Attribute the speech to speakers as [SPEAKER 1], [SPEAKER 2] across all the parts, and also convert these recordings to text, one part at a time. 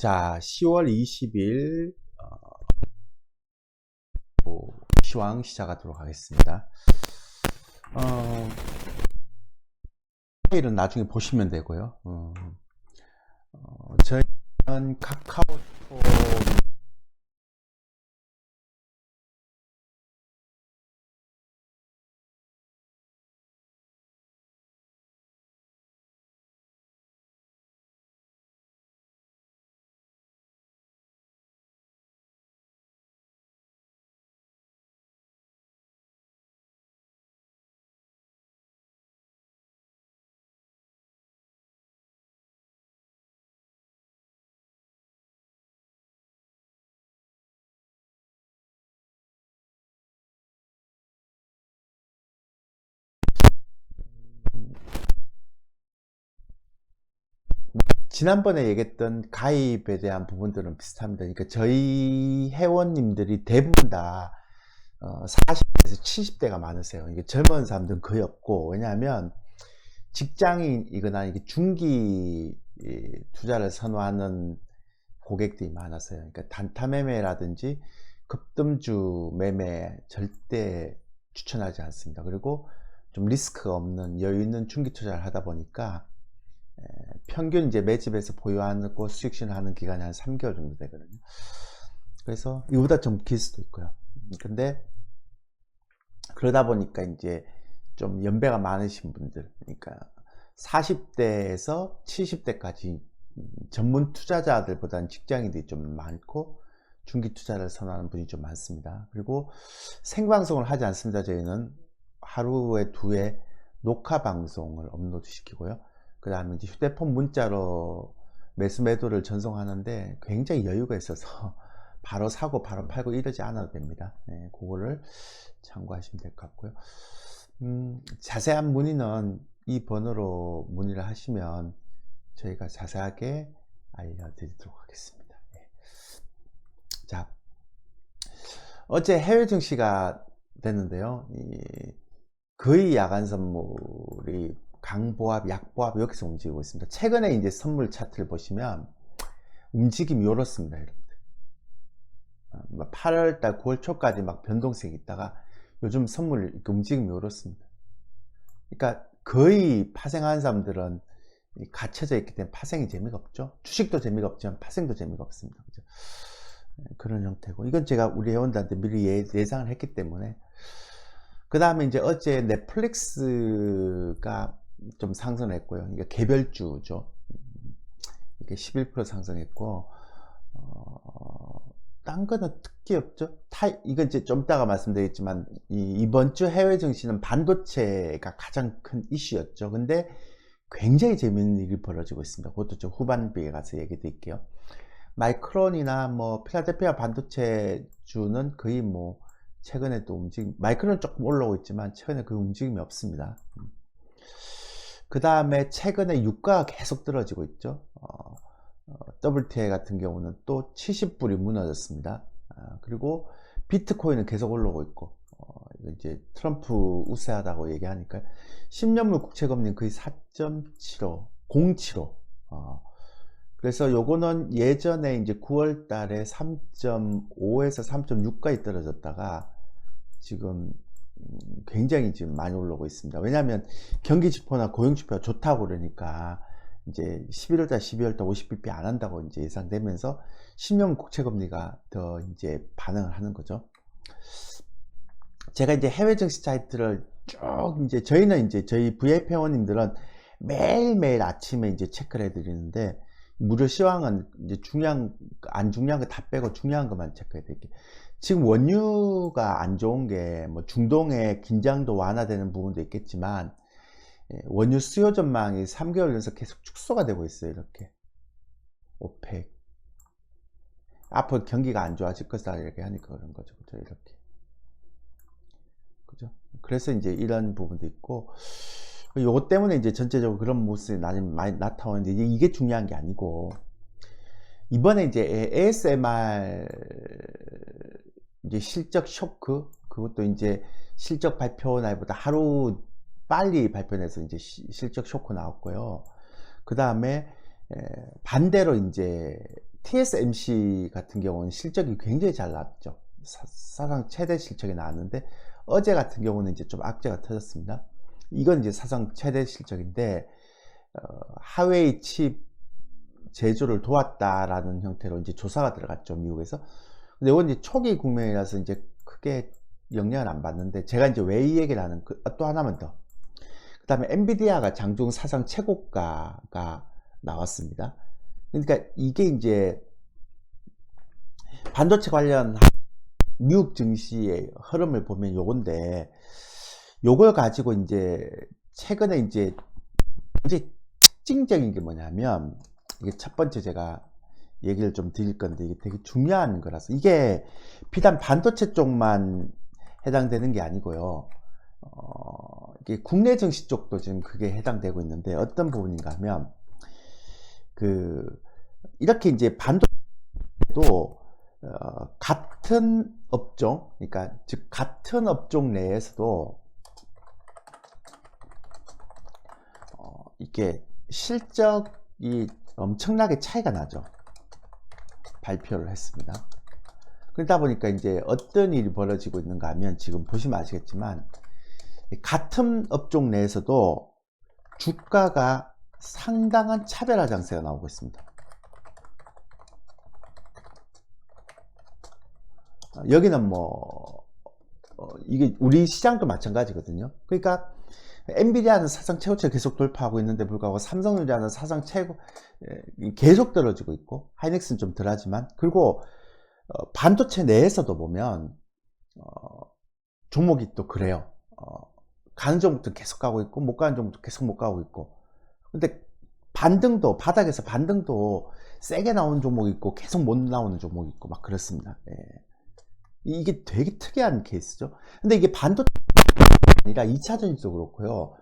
[SPEAKER 1] 자, 10월 20일 시황 시작하도록 하겠습니다. 파일은 나중에 보시면 되고요. 저희는 카카오톡 지난번에 얘기했던 가입에 대한 부분들은 비슷합니다. 그러니까 저희 회원님들이 대부분 다 40대에서 70대가 많으세요. 이게 젊은 사람들은 거의 없고, 왜냐하면 직장인이거나 이게 중기 투자를 선호하는 고객들이 많아서요. 그러니까 단타 매매라든지 급등주 매매 절대 추천하지 않습니다. 그리고 좀 리스크가 없는 여유 있는 중기 투자를 하다 보니까 평균 이제 매집에서 보유하고 수익 실현하는 기간이 한 3개월 정도 되거든요. 그래서 이거보다 좀 길 수도 있고요. 근데 그러다 보니까 이제 좀 연배가 많으신 분들, 그러니까 40대에서 70대까지 전문 투자자들보다는 직장인들이 좀 많고 중기 투자를 선호하는 분이 좀 많습니다. 그리고 생방송을 하지 않습니다. 저희는 하루에 2회 녹화 방송을 업로드 시키고요. 그 다음에 이제 휴대폰 문자로 매수 매도를 전송하는데 굉장히 여유가 있어서 바로 사고 바로 팔고 이러지 않아도 됩니다. 네, 그거를 참고하시면 될 것 같고요. 자세한 문의는 이 번호로 문의를 하시면 저희가 자세하게 알려드리도록 하겠습니다. 네. 자, 어제 해외 증시가 됐는데요. 거의 야간 선물이 강보합, 약보합 여기서 움직이고 있습니다. 최근에 이제 선물 차트를 보시면 움직임이 이렇습니다, 여러분들. 8월달, 9월 초까지 막 변동성이 있다가 요즘 선물 움직임이 이렇습니다. 그러니까 거의 파생하는 사람들은 갇혀져 있기 때문에 파생이 재미가 없죠. 주식도 재미가 없지만 파생도 재미가 없습니다. 그죠? 그런 형태고, 이건 제가 우리 회원들한테 미리 예상을 했기 때문에. 그 다음에 이제 어제 넷플릭스가 좀 상승했고요. 이게 개별주죠. 이게 11% 상승했고, 딴 거는 특히 없죠. 이건 이제 좀 이따가 말씀드리겠지만, 이번 주 해외 증시는 반도체가 가장 큰 이슈였죠. 근데 굉장히 재밌는 일이 벌어지고 있습니다. 그것도 좀 후반부에 가서 얘기 드릴게요. 마이크론이나 뭐 필라델피아 반도체주는 거의 뭐 최근에 또 마이크론은 조금 올라오고 있지만 최근에 그 움직임이 없습니다. 그 다음에 최근에 유가가 계속 떨어지고 있죠. WTI 같은 경우는 또 70불이 무너졌습니다. 그리고 비트코인은 계속 올라오고 있고, 이제 트럼프 우세하다고 얘기하니까 10년물 국채금리는 거의 4.75, 075. 그래서 요거는 예전에 이제 9월 달에 3.5에서 3.6까지 떨어졌다가 지금 굉장히 지금 많이 올라오고 있습니다. 왜냐하면 경기 지표나 고용 지표가 좋다고 그러니까 이제 11월달, 12월달 50bp 안 한다고 이제 예상되면서 10년 국채 금리가 더 이제 반응을 하는 거죠. 제가 이제 해외 증시 차트를 쭉 이제 저희는 이제 저희 VIP 회원님들은 매일매일 아침에 이제 체크를 해드리는데, 무료 시황은 이제 안 중요한 거 다 빼고 중요한 것만 체크해 드릴게요. 지금 원유가 안 좋은 게 뭐 중동의 긴장도 완화되는 부분도 있겠지만, 원유 수요 전망이 3개월 연속 계속 축소가 되고 있어요. 이렇게 오펙 앞으로 경기가 안 좋아질 것이다 이렇게 하니까 그런 거죠. 그죠? 이렇게. 그죠? 그래서 이제 이런 부분도 있고, 요것 때문에 이제 전체적으로 그런 모습이 많이 나타나는데, 이게 중요한 게 아니고, 이번에 이제 ASMR 이제 실적 쇼크, 그것도 이제 실적 발표 날보다 하루 빨리 발표해서 이제 실적 쇼크 나왔고요. 그 다음에 반대로 이제 TSMC 같은 경우는 실적이 굉장히 잘 나왔죠. 사상 최대 실적이 나왔는데 어제 같은 경우는 이제 좀 악재가 터졌습니다. 이건 이제 사상 최대 실적인데 하웨이 칩 제조를 도왔다라는 형태로 이제 조사가 들어갔죠, 미국에서. 근데 이건 이제 초기 국면이라서 이제 크게 영향을 안 받는데, 제가 이제 왜 이 얘기를 하는, 또 하나만 더. 그 다음에 엔비디아가 장중 사상 최고가가 나왔습니다. 그러니까 이게 이제 반도체 관련 미국 증시의 흐름을 보면 요건데, 요걸 가지고 이제 최근에 이제 특징적인 게 뭐냐면, 이게 첫 번째 제가 얘기를 좀 드릴 건데, 이게 되게 중요한 거라서, 이게 비단 반도체 쪽만 해당되는 게 아니고요. 이게 국내 증시 쪽도 지금 그게 해당되고 있는데, 어떤 부분인가 하면, 이렇게 이제 반도체도 같은 업종, 그러니까 즉 같은 업종 내에서도 이게 실적이 엄청나게 차이가 나죠. 발표를 했습니다. 그러다 보니까 이제 어떤 일이 벌어지고 있는가 하면, 지금 보시면 아시겠지만 같은 업종 내에서도 주가가 상당한 차별화 장세가 나오고 있습니다. 여기는 뭐 이게 우리 시장도 마찬가지거든요. 그러니까 엔비디아는 사상 최고치를 계속 돌파하고 있는데 불구하고 삼성전자는 사상 최고 계속 떨어지고 있고, 하이닉스는 좀 덜하지만, 그리고 반도체 내에서도 보면 종목이 또 그래요. 가는 종목도 계속 가고 있고 못 가는 종목도 계속 못 가고 있고. 근데 반등도, 바닥에서 반등도 세게 나오는 종목이 있고 계속 못 나오는 종목이 있고 막 그렇습니다. 예. 이게 되게 특이한 케이스죠. 근데 이게 반도체 아니라 2차 전지도 그렇고요.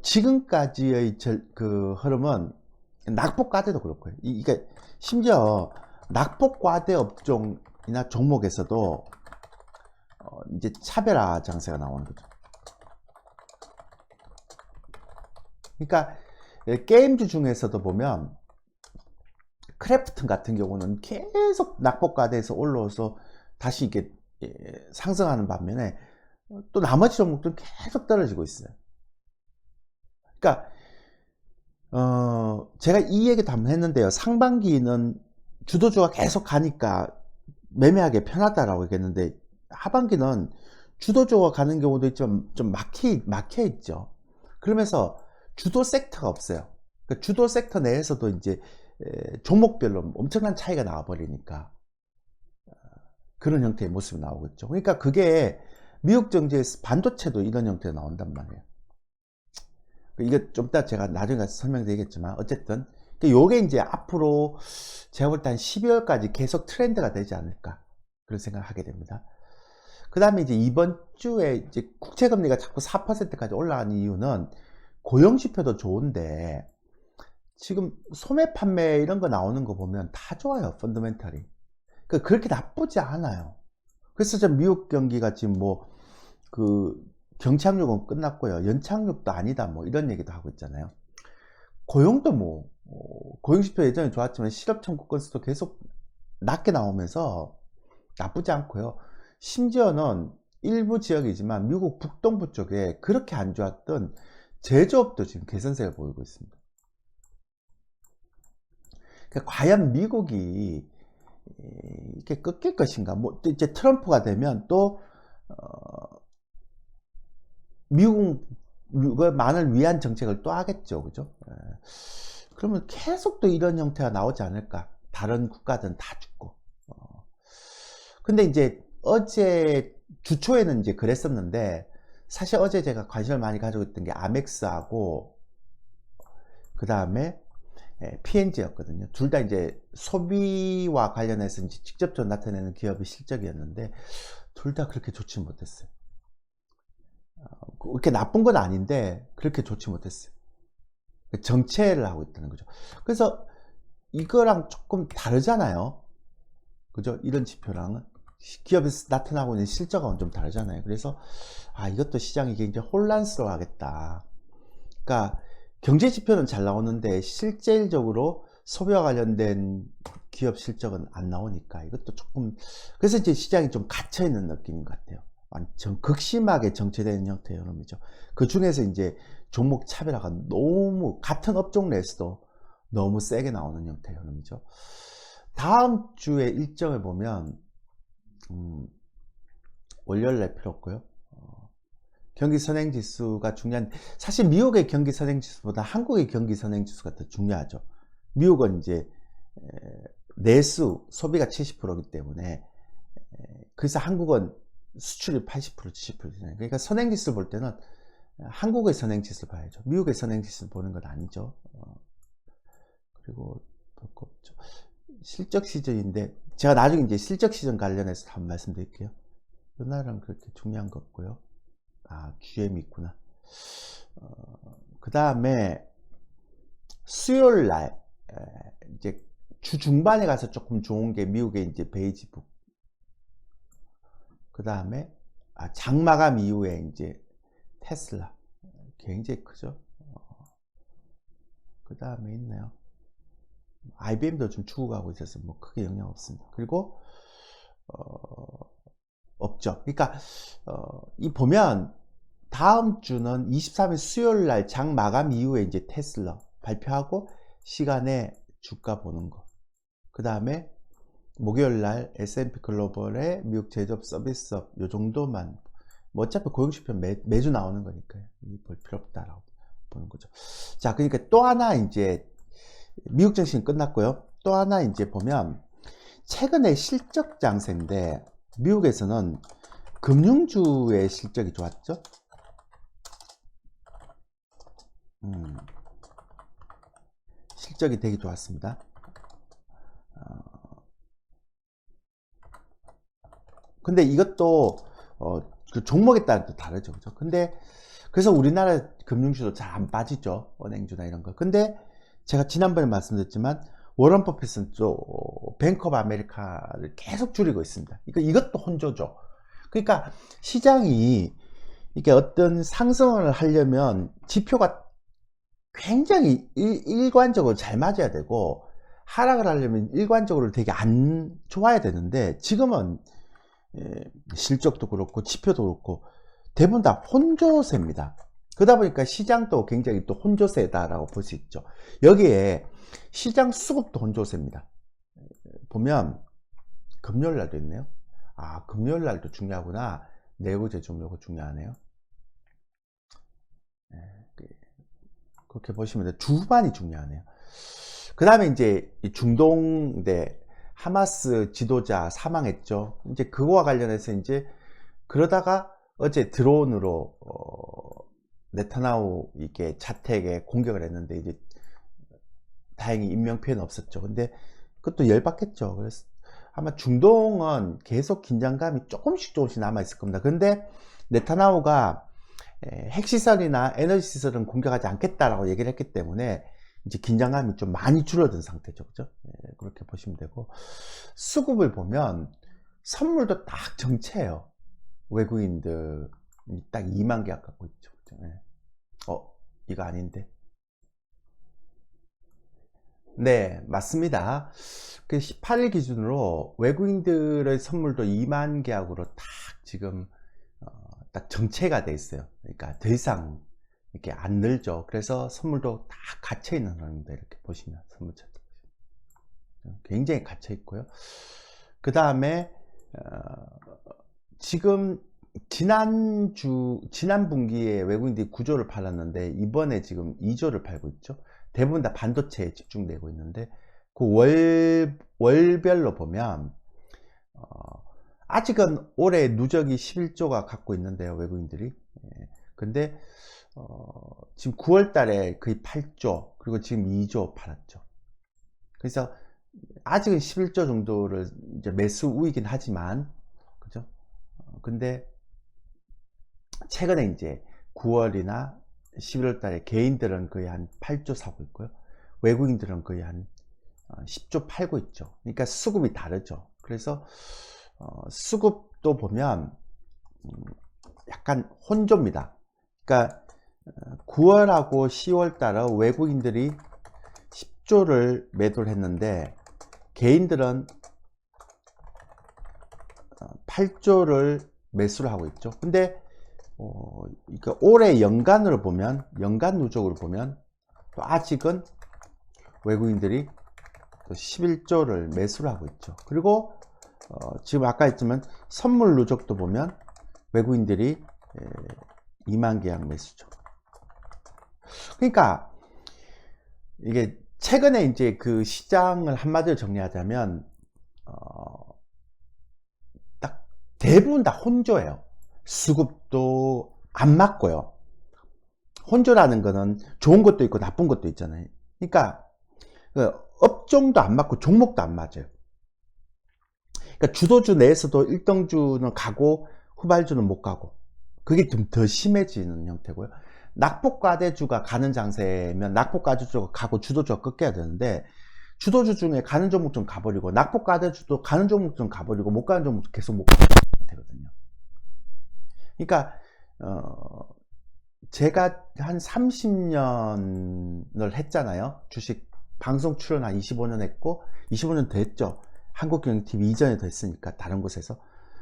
[SPEAKER 1] 지금까지의 흐름은 낙폭과대도 그렇고요. 이게 심지어 낙폭과대 업종이나 종목에서도 이제 차별화 장세가 나오는 거죠. 그러니까 게임주 중에서도 보면 크래프튼 같은 경우는 계속 낙폭과대에서 올라와서 다시 이게 상승하는 반면에, 또 나머지 종목들은 계속 떨어지고 있어요. 그러니까 제가 이 얘기도 한번 했는데요. 상반기는 주도주가 계속 가니까 매매하기 편하다라고 얘기했는데, 하반기는 주도주가 가는 경우도 있지만 좀 막혀 있죠. 그러면서 주도 섹터가 없어요. 그러니까 주도 섹터 내에서도 이제 종목별로 엄청난 차이가 나와버리니까 그런 형태의 모습이 나오고 있죠. 그러니까 그게 미국 증시에서 반도체도 이런 형태로 나온단 말이에요. 이게 좀 이따 제가 나중에 설명드리겠지만, 어쨌든 요게 이제 앞으로 제가 볼 때 한 12월까지 계속 트렌드가 되지 않을까, 그런 생각을 하게 됩니다. 그 다음에 이제 이번 주에 이제 국채금리가 자꾸 4%까지 올라가는 이유는, 고용지표도 좋은데 지금 소매 판매 이런 거 나오는 거 보면 다 좋아요. 펀더멘털이 그렇게 나쁘지 않아요. 그래서 좀 미국 경기가 지금 뭐 경착륙은 끝났고요, 연착륙도 아니다, 뭐 이런 얘기도 하고 있잖아요. 고용도 뭐 고용지표 예전에 좋았지만 실업 청구 건수도 계속 낮게 나오면서 나쁘지 않고요. 심지어는 일부 지역이지만 미국 북동부 쪽에 그렇게 안 좋았던 제조업도 지금 개선세를 보이고 있습니다. 그러니까 과연 미국이 이렇게 꺾일 것인가? 뭐 이제 트럼프가 되면 또 미국만을 위한 정책을 또 하겠죠, 그죠? 그러면 계속 또 이런 형태가 나오지 않을까? 다른 국가들은 다 죽고. 근데 이제 어제 주초에는 이제 그랬었는데, 사실 어제 제가 관심을 많이 가지고 있던 게 아멕스하고 그 다음에 P&G였거든요. 둘 다 이제 소비와 관련해서 이제 직접적으로 나타내는 기업의 실적이었는데, 둘 다 그렇게 좋지 못했어요. 그렇게 나쁜 건 아닌데 그렇게 좋지 못했어요. 정체를 하고 있다는 거죠. 그래서 이거랑 조금 다르잖아요, 그죠? 이런 지표랑은. 기업에서 나타나고 있는 실적하고는 좀 다르잖아요. 그래서 이것도 시장이 굉장히 혼란스러워 하겠다. 그러니까 경제 지표는 잘 나오는데 실질적으로 소비와 관련된 기업 실적은 안 나오니까 이것도 조금, 그래서 이제 시장이 좀 갇혀 있는 느낌인 것 같아요. 완전 극심하게 정체되는 형태의 흐름이죠. 그 중에서 이제 종목 차별화가 너무 같은 업종 내에서도 너무 세게 나오는 형태의 흐름이죠. 다음 주에 일정을 보면 월요일 날 필요 없고요. 경기 선행지수가 중요한, 사실 미국의 경기 선행지수보다 한국의 경기 선행지수가 더 중요하죠. 미국은 이제 내수 소비가 70%이기 때문에, 그래서 한국은 수출이 80% 70%잖아요. 그러니까 선행지수를 볼 때는 한국의 선행지수를 봐야죠. 미국의 선행지수를 보는 건 아니죠. 그리고 볼 거 없죠. 실적 시즌인데 제가 나중에 이제 실적 시즌 관련해서 한번 말씀드릴게요. 이 날은 그렇게 중요한 거 없고요. GM이 있구나. 그 다음에 수요일 날 이제 주 중반에 가서 조금 좋은 게 미국의 이제 베이지북. 그 다음에 장마감 이후에 이제 테슬라 굉장히 크죠. 그 다음에 있네요. IBM도 좀 주고 가고 있어서 뭐 크게 영향 없습니다. 그리고 없죠. 그러니까 이 보면 다음 주는 23일 수요일 날 장 마감 이후에 이제 테슬라 발표하고 시간에 주가 보는 거. 그 다음에 목요일 날 S&P 글로벌의 미국 제조업 서비스업 요 정도만, 뭐 어차피 고용지표 매주 나오는 거니까요. 볼 필요 없다라고 보는 거죠. 자, 그러니까 또 하나 이제 미국 증시는 끝났고요. 또 하나 이제 보면 최근에 실적 장세인데 미국에서는 금융주의 실적이 좋았죠. 실적이 되게 좋았습니다. 근데 이것도 그 종목에 따라 또 다르죠. 그죠? 근데 그래서 우리나라 금융주도 잘 안 빠지죠. 은행주나 이런 거. 근데 제가 지난번에 말씀드렸지만 워런 버핏은 또 뱅크 오브 아메리카를 계속 줄이고 있습니다. 이것도 혼조죠. 그러니까 시장이 이게 어떤 상승을 하려면 지표가 굉장히 일관적으로 잘 맞아야 되고, 하락을 하려면 일관적으로 되게 안 좋아야 되는데, 지금은 실적도 그렇고 지표도 그렇고 대부분 다 혼조세입니다. 그러다 보니까 시장도 굉장히 또 혼조세다라고 볼 수 있죠. 여기에 시장 수급도 혼조세입니다. 보면 금요일 날도 있네요. 금요일 날도 중요하구나. 내부 제좀 요거 중요하네요. 그렇게 보시면 돼요. 주반이 중요하네요. 그 다음에 이제 중동대 하마스 지도자 사망했죠. 이제 그거와 관련해서 이제 그러다가 어제 드론으로 네타냐후 이게 자택에 공격을 했는데 이제 다행히 인명피해는 없었죠. 근데 그것도 열받겠죠. 그래서 아마 중동은 계속 긴장감이 조금씩 남아 있을 겁니다. 근데 네타냐후가 핵시설이나 에너지 시설은 공격하지 않겠다라고 얘기를 했기 때문에 이제 긴장감이 좀 많이 줄어든 상태죠. 그죠? 그렇게 보시면 되고, 수급을 보면 선물도 딱 정체예요. 외국인들 딱 2만 계약 갖고 있죠. 그죠? 이거 아닌데. 네, 맞습니다. 그 18일 기준으로 외국인들의 선물도 2만 계약으로 딱 지금 딱 정체가 돼 있어요. 그러니까 더 이상 이렇게 안 늘죠. 그래서 선물도 다 갇혀 있는 흐름입니다. 이렇게 보시면 선물 차트 굉장히 갇혀 있고요. 그 다음에 지금 지난 분기에 외국인들이 9조를 팔았는데 이번에 지금 2조를 팔고 있죠. 대부분 다 반도체에 집중되고 있는데 그 월별로 보면 아직은 올해 누적이 11조가 갖고 있는데요, 외국인들이. 근데 지금 9월 달에 거의 8조, 그리고 지금 2조 팔았죠. 그래서 아직은 11조 정도를 이제 매수 우이긴 하지만, 그죠? 근데 최근에 이제 9월이나 11월 달에 개인들은 거의 한 8조 사고 있고요. 외국인들은 거의 한 10조 팔고 있죠. 그러니까 수급이 다르죠. 그래서 수급도 보면 약간 혼조입니다. 그러니까 9월하고 10월 달에 외국인들이 10조를 매도를 했는데 개인들은 8조를 매수를 하고 있죠. 근데 그러니까 올해 연간으로 보면, 연간 누적으로 보면 또 아직은 외국인들이 또 11조를 매수를 하고 있죠. 그리고 지금 아까 했지만 선물 누적도 보면 외국인들이 2만 계약 매수죠. 그러니까 이게 최근에 이제 그 시장을 한마디로 정리하자면 딱 대부분 다 혼조예요. 수급도 안 맞고요. 혼조라는 거는 좋은 것도 있고 나쁜 것도 있잖아요. 그러니까 업종도 안 맞고 종목도 안 맞아요. 그러니까 주도주 내에서도 1등주는 가고 후발주는 못 가고, 그게 좀 더 심해지는 형태고요. 낙폭과대주가 가는 장세면 낙폭과대주가 가고 주도주가 꺾여야 되는데, 주도주 중에 가는 종목 좀 가버리고 낙폭과대주도 가는 종목 좀 가버리고 못 가는 종목 계속 못 가는 상태거든요. 그러니까 제가 한 30년을 했잖아요. 주식 방송 출연 한 25년 했고, 25년 더 했죠. 한국경영TV 이전에 더 했으니까 다른 곳에서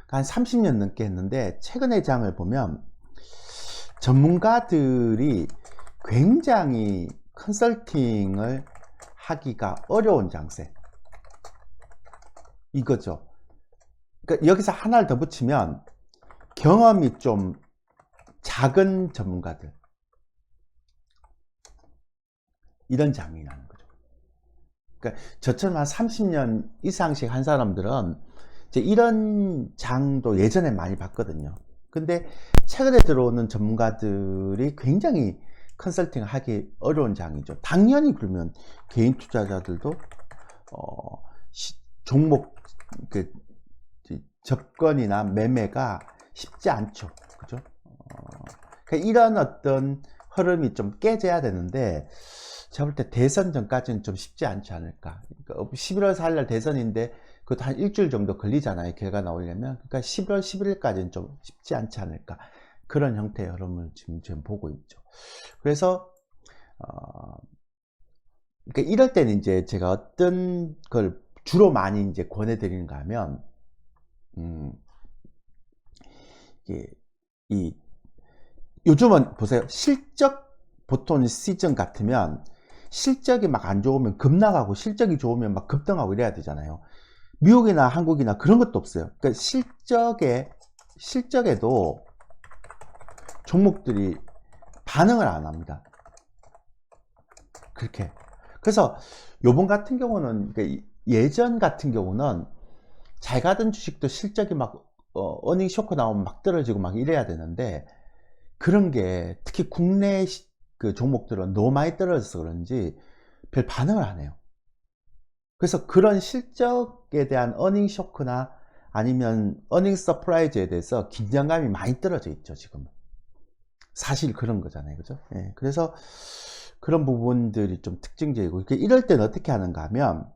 [SPEAKER 1] 한 30년 넘게 했는데, 최근의 장을 보면 전문가들이 굉장히 컨설팅을 하기가 어려운 장세, 이거죠. 그러니까 여기서 하나를 더 붙이면 경험이 좀 작은 전문가들, 이런 장이 나는 거죠. 그러니까 저처럼 한 30년 이상씩 한 사람들은 이제 이런 장도 예전에 많이 봤거든요. 근데 최근에 들어오는 전문가들이 굉장히 컨설팅을 하기 어려운 장이죠. 당연히 그러면 개인 투자자들도 종목 그 접근이나 매매가 쉽지 않죠. 그죠? 그러니까 이런 어떤 흐름이 좀 깨져야 되는데, 제가 볼 때 대선 전까지는 좀 쉽지 않지 않을까. 그러니까 11월 4일날 대선인데 그것도 한 일주일 정도 걸리잖아요, 결과 나오려면. 그러니까 11월 11일까지는 좀 쉽지 않지 않을까, 그런 형태의 흐름을 지금 보고 있죠. 그래서 그러니까 이럴 때는 이제 제가 어떤 걸 주로 많이 이제 권해드리는가 하면, 요즘은 보세요. 실적, 보통 시즌 같으면 실적이 막 안 좋으면 급락하고 실적이 좋으면 막 급등하고 이래야 되잖아요. 미국이나 한국이나 그런 것도 없어요. 그러니까 실적에도 종목들이 반응을 안 합니다. 그렇게. 그래서 요번 같은 경우는, 그러니까 예전 같은 경우는 잘 가던 주식도 실적이 막 어닝 쇼크 나오면 막 떨어지고 막 이래야 되는데, 그런 게 특히 국내 그 종목들은 너무 많이 떨어져서 그런지 별 반응을 안 해요. 그래서 그런 실적에 대한 어닝 쇼크나 아니면 어닝 서프라이즈에 대해서 긴장감이 많이 떨어져 있죠, 지금. 사실 그런 거잖아요, 그죠? 예, 그래서 그런 부분들이 좀 특징적이고, 이럴 때는 어떻게 하는가 하면,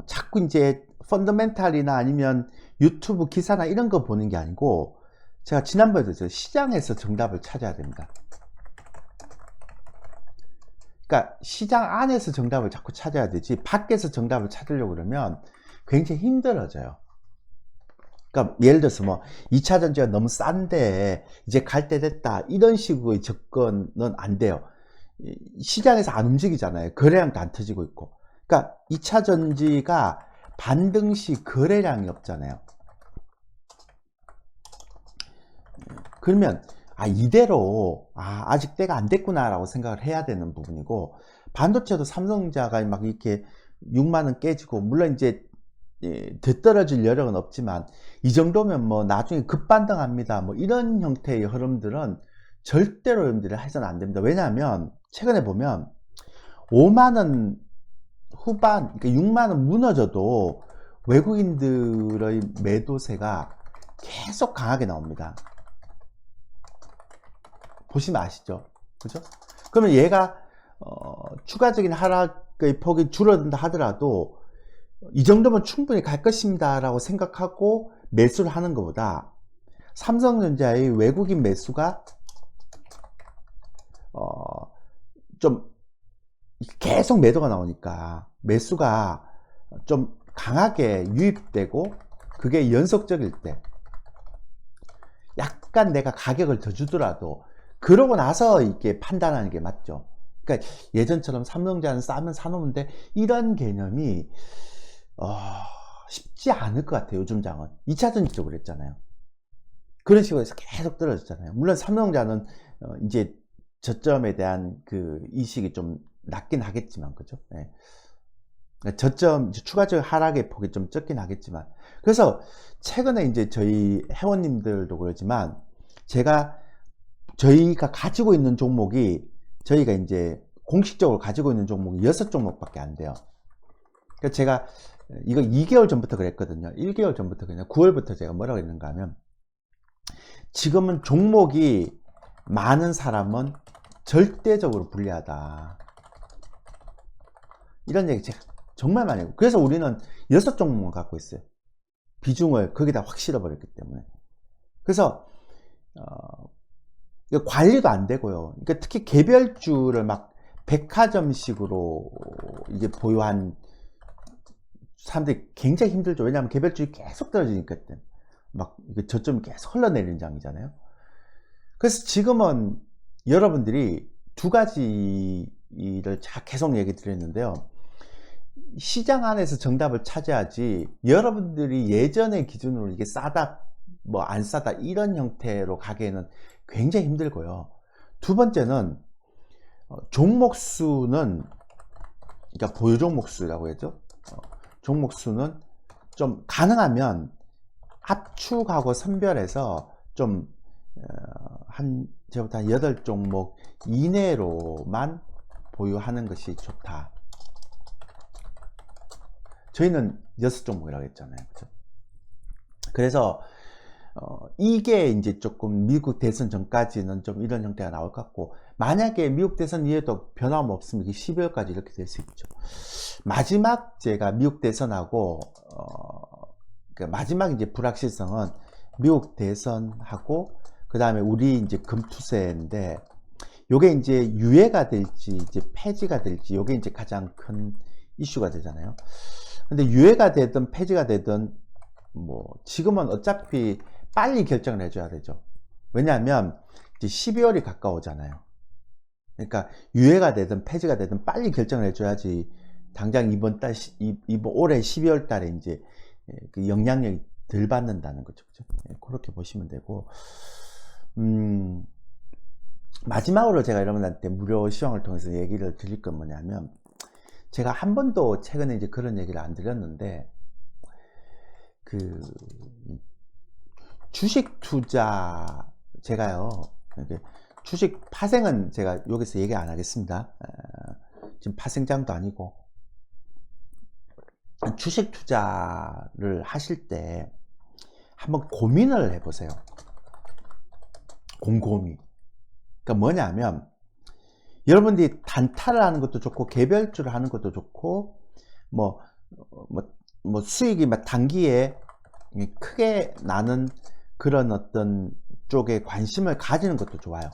[SPEAKER 1] 자꾸 이제 펀더멘탈이나 아니면 유튜브 기사나 이런 거 보는 게 아니고, 제가 지난번에도 했어요. 시장에서 정답을 찾아야 됩니다. 그러니까 시장 안에서 정답을 자꾸 찾아야 되지, 밖에서 정답을 찾으려고 그러면 굉장히 힘들어져요. 그러니까 예를 들어서 뭐 2차 전지가 너무 싼데 이제 갈 때 됐다, 이런 식의 접근은 안 돼요. 시장에서 안 움직이잖아요. 거래량도 안 터지고 있고. 그러니까 2차 전지가 반등 시 거래량이 없잖아요. 그러면 이대로 아직 때가 안 됐구나 라고 생각을 해야 되는 부분이고, 반도체도 삼성전자가 막 이렇게 6만원 깨지고, 물론 이제 더 떨어질 여력은 없지만 이 정도면 뭐 나중에 급반등합니다, 뭐 이런 형태의 흐름들은 절대로 여러분들이 해서는 안 됩니다. 왜냐하면 최근에 보면 5만원 후반, 그러니까 6만원 무너져도 외국인들의 매도세가 계속 강하게 나옵니다. 보시면 아시죠? 그죠? 그러면 얘가 추가적인 하락의 폭이 줄어든다 하더라도 이 정도면 충분히 갈 것입니다 라고 생각하고 매수를 하는 것보다 삼성전자의 외국인 매수가 좀 계속 매도가 나오니까 매수가 좀 강하게 유입되고 그게 연속적일 때 약간 내가 가격을 더 주더라도 그러고 나서 이게 판단하는 게 맞죠. 그러니까 예전처럼 삼성전자는 싸면 사놓으면 돼 이런 개념이 쉽지 않을 것 같아요. 요즘 장은 2차전지도 그랬잖아요. 그런 식으로 해서 계속 떨어졌잖아요. 물론 삼성전자는 이제 저점에 대한 그 인식이 좀 낮긴 하겠지만, 그죠? 네. 저점 추가적 하락의 폭이 좀 적긴 하겠지만, 그래서 최근에 이제 저희 회원님들도 그러지만 저희가 가지고 있는 종목이 저희가 이제 공식적으로 가지고 있는 종목이 6종목밖에 안 돼요. 그러니까 제가 이거 2개월 전부터 그랬거든요. 1개월 전부터 그냥 9월부터 제가 뭐라고 했는가 하면 지금은 종목이 많은 사람은 절대적으로 불리하다. 이런 얘기 제가 정말 많이 해요. 그래서 우리는 6종목만 갖고 있어요. 비중을 거기다 확 실어버렸기 때문에. 그래서 관리도 안 되고요. 그러니까 특히 개별주를 막 백화점식으로 이제 보유한 사람들이 굉장히 힘들죠. 왜냐하면 개별주가 계속 떨어지니까 막 저점이 계속 흘러내리는 장이잖아요. 그래서 지금은 여러분들이 두 가지를 계속 얘기 드렸는데요. 시장 안에서 정답을 찾아야지 여러분들이 예전의 기준으로 이게 싸다 뭐 안 싸다 이런 형태로 가기에는 굉장히 힘들고요. 두 번째는 종목 수는, 그러니까 보유 종목 수라고 했죠. 종목 수는 좀 가능하면 압축하고 선별해서 좀 제부터 한 8종목 이내로만 보유하는 것이 좋다. 저희는 6종목이라고 했잖아요. 그렇죠? 그래서 이게 이제 조금 미국 대선 전까지는 좀 이런 형태가 나올 것 같고, 만약에 미국 대선 이후에도 변함없으면 12월까지 이렇게 될 수 있죠. 마지막 제가 미국 대선하고 그러니까 마지막 이제 불확실성은 미국 대선하고 그 다음에 우리 이제 금투세인데, 요게 이제 유예가 될지 이제 폐지가 될지 요게 이제 가장 큰 이슈가 되잖아요. 근데 유예가 되든 폐지가 되든 뭐 지금은 어차피 빨리 결정을 해줘야 되죠. 왜냐하면 이제 12월이 가까우잖아요. 그러니까 유예가 되든 폐지가 되든 빨리 결정을 해줘야지 당장 이번 올해 12월 달에 이제 그 영향력이 덜 받는다는 거죠. 그렇게 보시면 되고, 마지막으로 제가 여러분한테 무료 시황을 통해서 얘기를 드릴 건 뭐냐면, 제가 한 번도 최근에 이제 그런 얘기를 안 드렸는데, 그 주식 투자, 제가요 주식 파생은 제가 여기서 얘기 안 하겠습니다. 지금 파생장도 아니고, 주식 투자를 하실 때 한번 고민을 해보세요. 곰곰이. 그러니까 뭐냐면, 여러분들이 단타를 하는 것도 좋고 개별주를 하는 것도 좋고 뭐 수익이 막 단기에 크게 나는 그런 어떤 쪽에 관심을 가지는 것도 좋아요.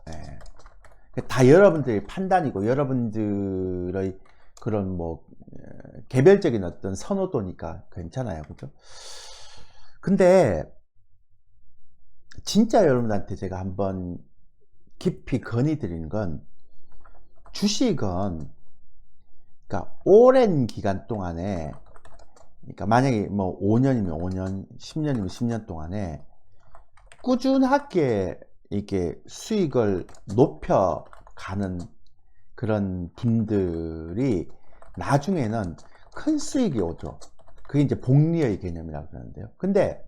[SPEAKER 1] 네. 다 여러분들의 판단이고 여러분들의 그런 뭐 개별적인 어떤 선호도니까 괜찮아요. 그죠? 근데 진짜 여러분한테 제가 한번 깊이 건의드리는 건, 주식은 그러니까 오랜 기간 동안에, 그러니까 만약에 뭐 5년이면 5년, 10년이면 10년 동안에 꾸준하게 이렇게 수익을 높여가는 그런 분들이 나중에는 큰 수익이 오죠. 그게 이제 복리의 개념이라고 그러는데요. 근데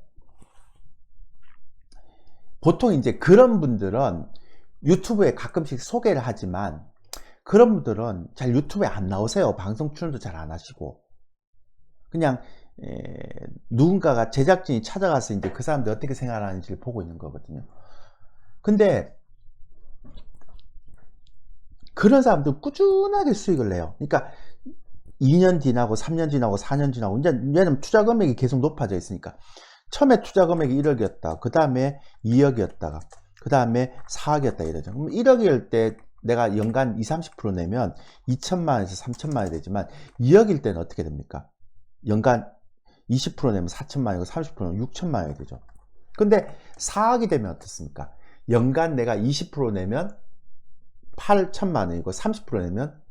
[SPEAKER 1] 보통 이제 그런 분들은 유튜브에 가끔씩 소개를 하지만, 그런 분들은 잘 유튜브에 안 나오세요. 방송 출연도 잘 안 하시고, 그냥 누군가가 제작진이 찾아가서 이제 그 사람들 어떻게 생활하는지를 보고 있는 거거든요. 근데 그런 사람들은 꾸준하게 수익을 내요. 그러니까 2년 지나고 3년 지나고 4년 지나고 이제 얘는 투자 금액이 계속 높아져 있으니까 처음에 투자 금액이 1억이었다. 그 다음에 2억이었다가 그 다음에 4억이었다 이러죠. 그럼 1억일 때 내가 연간 20-30% 내면 2천만 원에서 3천만 원이 되지만 2억일 때는 어떻게 됩니까? 연간 20% 내면 4천만 원이고 30%면 6천만 원이 되죠. 근데 4억이 되면 어떻습니까? 연간 내가 20% 내면 8천만 원이고 30% 내면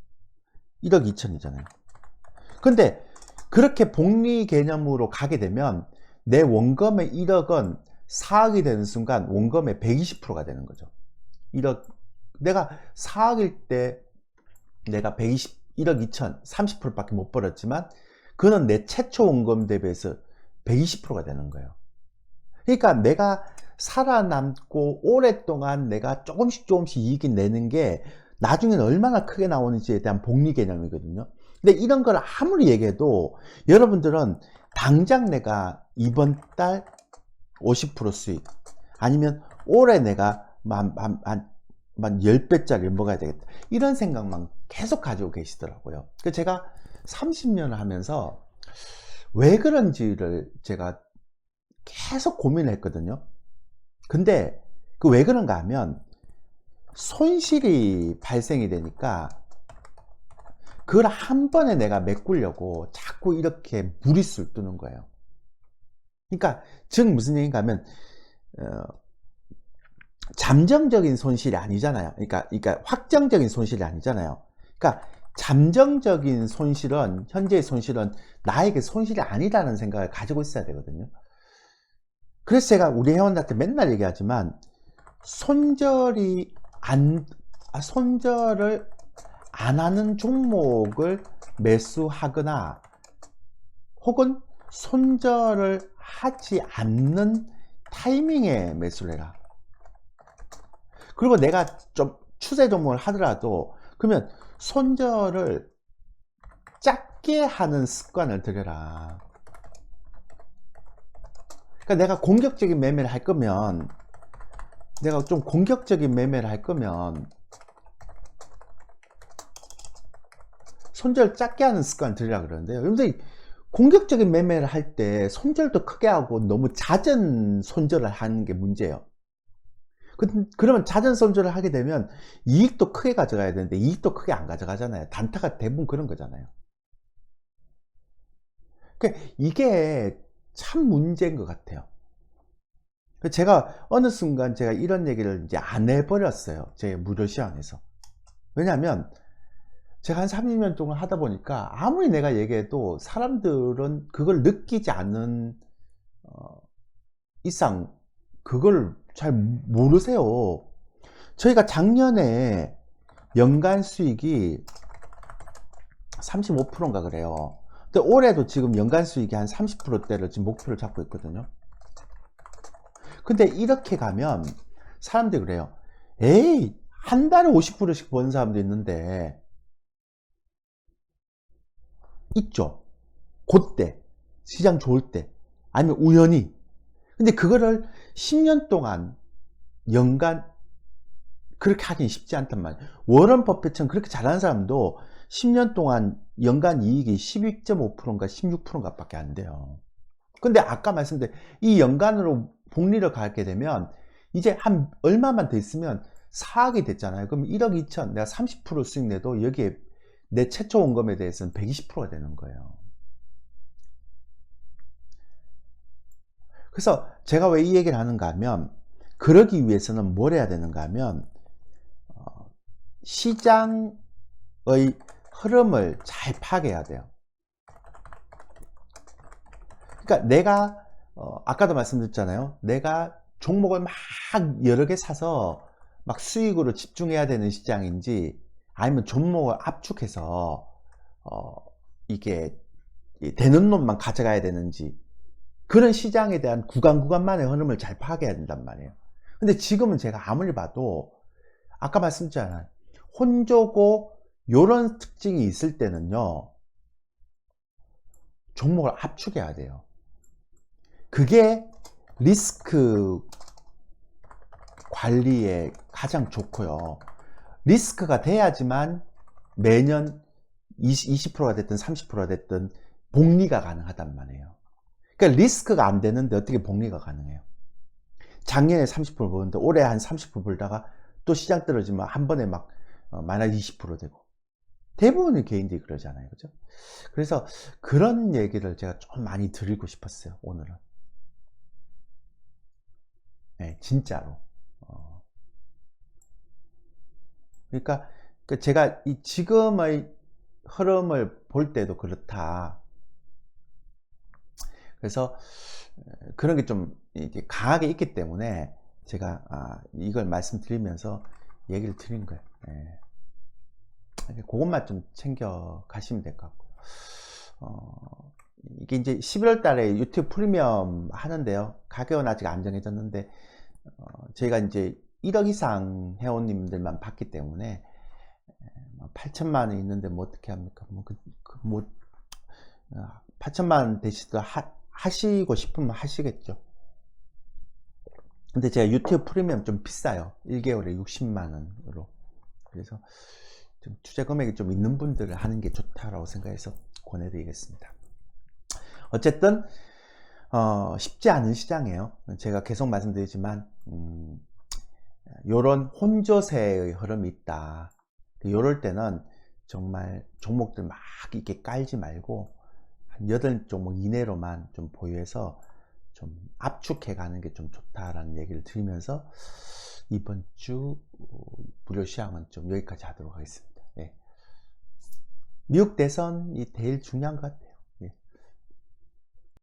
[SPEAKER 1] 1억 2천이잖아요. 근데 그렇게 복리 개념으로 가게 되면 내 원금의 1억은 4억이 되는 순간 원금의 120%가 되는 거죠. 1억, 내가 4억일 때 내가 120, 1억 2천, 30%밖에 못 벌었지만 그는 내 최초 원금 대비해서 120%가 되는 거예요. 그러니까 내가 살아남고 오랫동안 내가 조금씩 이익이 내는 게 나중에는 얼마나 크게 나오는지에 대한 복리 개념이거든요. 근데 이런 걸 아무리 얘기해도 여러분들은 당장 내가 이번 달 50% 수익 아니면 올해 내가 만 10배짜리를 먹어야 되겠다 이런 생각만 계속 가지고 계시더라고요. 그래서 제가 30년을 하면서 왜 그런지를 제가 계속 고민을 했거든요. 근데 그 왜 그런가 하면 손실이 발생이 되니까 그걸 한 번에 내가 메꾸려고 자꾸 이렇게 무리수를 두는 거예요. 그러니까 즉 무슨 얘기인가 하면 잠정적인 손실이 아니잖아요. 그러니까 확정적인 손실이 아니잖아요. 그러니까 잠정적인 손실은 현재의 손실은 나에게 손실이 아니라는 생각을 가지고 있어야 되거든요. 그래서 제가 우리 회원들한테 맨날 얘기하지만 손절을 안 하는 종목을 매수하거나 혹은 손절을 하지 않는 타이밍에 매수를 해라. 그리고 내가 좀 추세 종목을 하더라도 그러면 손절을 작게 하는 습관을 들여라. 그러니까 내가 공격적인 매매를 할 거면 내가 좀 공격적인 매매를 할 거면 손절 작게 하는 습관을 들이라 그러는데요. 여러분들 공격적인 매매를 할 때 손절도 크게 하고 너무 잦은 손절을 하는 게 문제예요. 그러면 잦은 손절을 하게 되면 이익도 크게 가져가야 되는데 이익도 크게 안 가져가잖아요. 단타가 대부분 그런 거잖아요. 그러니까 이게 참 문제인 것 같아요. 제가 어느 순간 제가 이런 얘기를 이제 안 해버렸어요. 제 무료 시황에서. 왜냐하면 제가 한 30년 동안 하다 보니까 아무리 내가 얘기해도 사람들은 그걸 느끼지 않는 이상 그걸 잘 모르세요. 저희가 작년에 연간 수익이 35%인가 그래요. 근데 올해도 지금 연간 수익이 한 30%대를 지금 목표를 잡고 있거든요. 근데 이렇게 가면 사람들이 그래요. 에이, 한 달에 50%씩 버는 사람도 있는데 있죠. 그때 시장 좋을 때 아니면 우연히. 근데 그거를 10년 동안 연간 그렇게 하긴 쉽지 않단 말이에요. 워런 버핏처럼 그렇게 잘하는 사람도 10년 동안 연간 이익이 12.5%인가 16%인가 밖에 안 돼요. 근데 아까 말씀드린 이 연간으로 복리를 가게 되면 이제 한 얼마만 더 있으면 4억이 됐잖아요. 그럼 1억 2천 내가 30% 수익 내도 여기에 내 최초 원금에 대해서는 120%가 되는 거예요. 그래서 제가 왜 이 얘기를 하는가 하면 그러기 위해서는 뭘 해야 되는가 하면 시장의 흐름을 잘 파악해야 돼요. 그러니까 내가 아까도 말씀드렸잖아요. 내가 종목을 막 여러 개 사서 막 수익으로 집중해야 되는 시장인지 아니면 종목을 압축해서 이게 되는 놈만 가져가야 되는지 그런 시장에 대한 구간만의 흐름을 잘 파악해야 된단 말이에요. 근데 지금은 제가 아무리 봐도 아까 말씀드렸잖아요. 혼조고 요런 특징이 있을 때는요. 종목을 압축해야 돼요. 그게 리스크 관리에 가장 좋고요. 리스크가 돼야지만 매년 20%가 됐든 30%가 됐든 복리가 가능하단 말이에요. 그러니까 리스크가 안 되는데 어떻게 복리가 가능해요? 작년에 30% 벌었는데 올해 한 30% 벌다가 또 시장 떨어지면 한 번에 막 마이너스 20% 되고, 대부분의 개인들이 그러잖아요. 그죠? 그래서 그런 얘기를 제가 좀 많이 드리고 싶었어요, 오늘은. 네, 진짜로. 그러니까 제가 이 지금의 흐름을 볼 때도 그렇다. 그래서 그런 게 좀 강하게 있기 때문에 제가 이걸 말씀드리면서 얘기를 드린 거예요. 예. 그것만 좀 챙겨 가시면 될 것 같고요. 이게 이제 11월 달에 유튜브 프리미엄 하는데요. 가격은 아직 안 정해졌는데, 저희가 이제 1억 이상 회원님들만 받기 때문에 8천만 원 있는데 뭐 어떻게 합니까? 8천만 원 대시도 하시고 싶으면 하시겠죠. 근데 제가 유튜브 프리미엄 좀 비싸요. 1개월에 60만 원으로. 그래서 좀 투자 금액이 좀 있는 분들을 하는 게 좋다라고 생각해서 권해드리겠습니다. 어쨌든 쉽지 않은 시장이에요. 제가 계속 말씀드리지만 요런 혼조세의 흐름이 있다. 요럴 때는 정말 종목들 막 이렇게 깔지 말고 한 8종목 이내로만 좀 보유해서 좀 압축해 가는 게 좀 좋다라는 얘기를 드리면서 이번 주 무료 시황은 좀 여기까지 하도록 하겠습니다. 예. 미국 대선이 제일 중요한 것 같아요.